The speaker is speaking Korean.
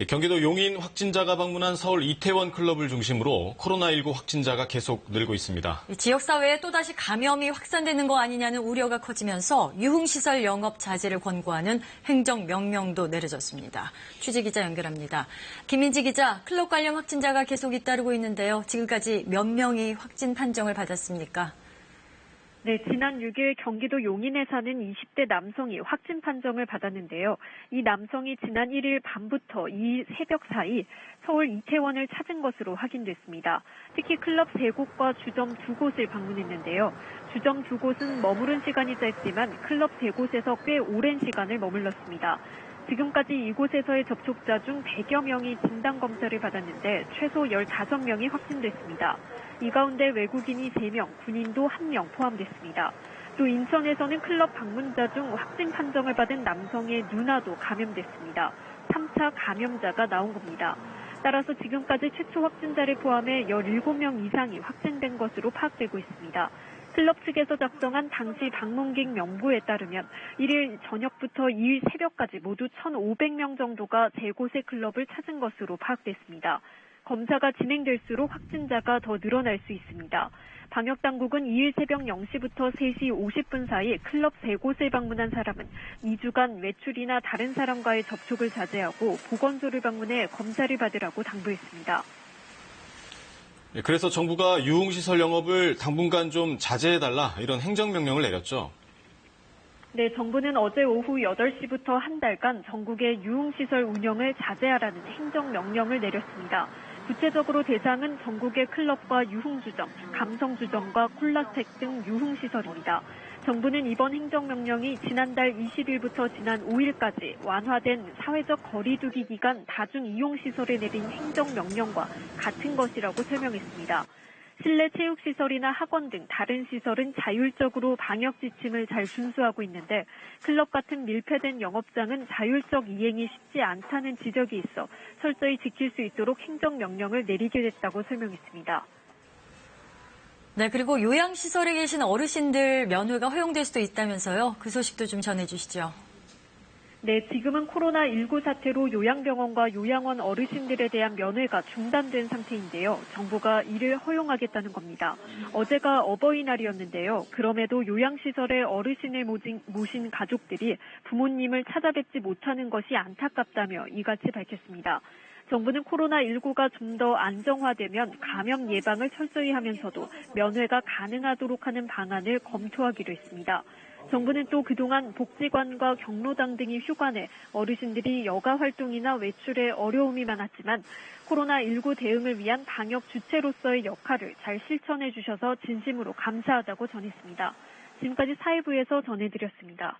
경기도 용인 확진자가 방문한 서울 이태원 클럽을 중심으로 코로나19 확진자가 계속 늘고 있습니다. 지역사회에 또다시 감염이 확산되는 거 아니냐는 우려가 커지면서 유흥시설 영업 자제를 권고하는 행정명령도 내려졌습니다. 취재기자 연결합니다. 김민지 기자, 클럽 관련 확진자가 계속 잇따르고 있는데요. 지금까지 몇 명이 확진 판정을 받았습니까? 네, 지난 6일 경기도 용인에 사는 20대 남성이 확진 판정을 받았는데요. 이 남성이 지난 1일 밤부터 2일 새벽 사이 서울 이태원을 찾은 것으로 확인됐습니다. 특히 클럽 3곳과 주점 2곳을 방문했는데요. 주점 2곳은 머무른 시간이 짧지만 클럽 3곳에서 꽤 오랜 시간을 머물렀습니다. 지금까지 이곳에서의 접촉자 중 100여 명이 진단검사를 받았는데 최소 15명이 확진됐습니다. 이 가운데 외국인이 3명, 군인도 1명 포함됐습니다. 또 인천에서는 클럽 방문자 중 확진 판정을 받은 남성의 누나도 감염됐습니다. 3차 감염자가 나온 겁니다. 따라서 지금까지 최초 확진자를 포함해 17명 이상이 확진된 것으로 파악되고 있습니다. 클럽 측에서 작성한 당시 방문객 명부에 따르면 1일 저녁부터 2일 새벽까지 모두 1,500명 정도가 3곳의 클럽을 찾은 것으로 파악됐습니다. 검사가 진행될수록 확진자가 더 늘어날 수 있습니다. 방역당국은 2일 새벽 0시부터 3시 50분 사이 클럽 3곳을 방문한 사람은 2주간 외출이나 다른 사람과의 접촉을 자제하고 보건소를 방문해 검사를 받으라고 당부했습니다. 그래서 정부가 유흥시설 영업을 당분간 좀 자제해달라 이런 행정명령을 내렸죠. 네, 정부는 어제 오후 8시부터 한 달간 전국의 유흥시설 운영을 자제하라는 행정명령을 내렸습니다. 구체적으로 대상은 전국의 클럽과 유흥주점, 감성주점과 콜라텍 등 유흥시설입니다. 정부는 이번 행정명령이 지난달 20일부터 지난 5일까지 완화된 사회적 거리두기 기간 다중이용시설에 내린 행정명령과 같은 것이라고 설명했습니다. 실내 체육시설이나 학원 등 다른 시설은 자율적으로 방역 지침을 잘 준수하고 있는데 클럽 같은 밀폐된 영업장은 자율적 이행이 쉽지 않다는 지적이 있어 철저히 지킬 수 있도록 행정명령을 내리게 됐다고 설명했습니다. 네, 그리고 요양시설에 계신 어르신들 면회가 허용될 수도 있다면서요. 그 소식도 좀 전해주시죠. 네, 지금은 코로나19 사태로 요양병원과 요양원 어르신들에 대한 면회가 중단된 상태인데요. 정부가 이를 허용하겠다는 겁니다. 어제가 어버이날이었는데요. 그럼에도 요양시설에 어르신을 모신 가족들이 부모님을 찾아뵙지 못하는 것이 안타깝다며 이같이 밝혔습니다. 정부는 코로나19가 좀 더 안정화되면 감염 예방을 철저히 하면서도 면회가 가능하도록 하는 방안을 검토하기로 했습니다. 정부는 또 그동안 복지관과 경로당 등이 휴관해 어르신들이 여가 활동이나 외출에 어려움이 많았지만 코로나19 대응을 위한 방역 주체로서의 역할을 잘 실천해 주셔서 진심으로 감사하다고 전했습니다. 지금까지 사회부에서 전해드렸습니다.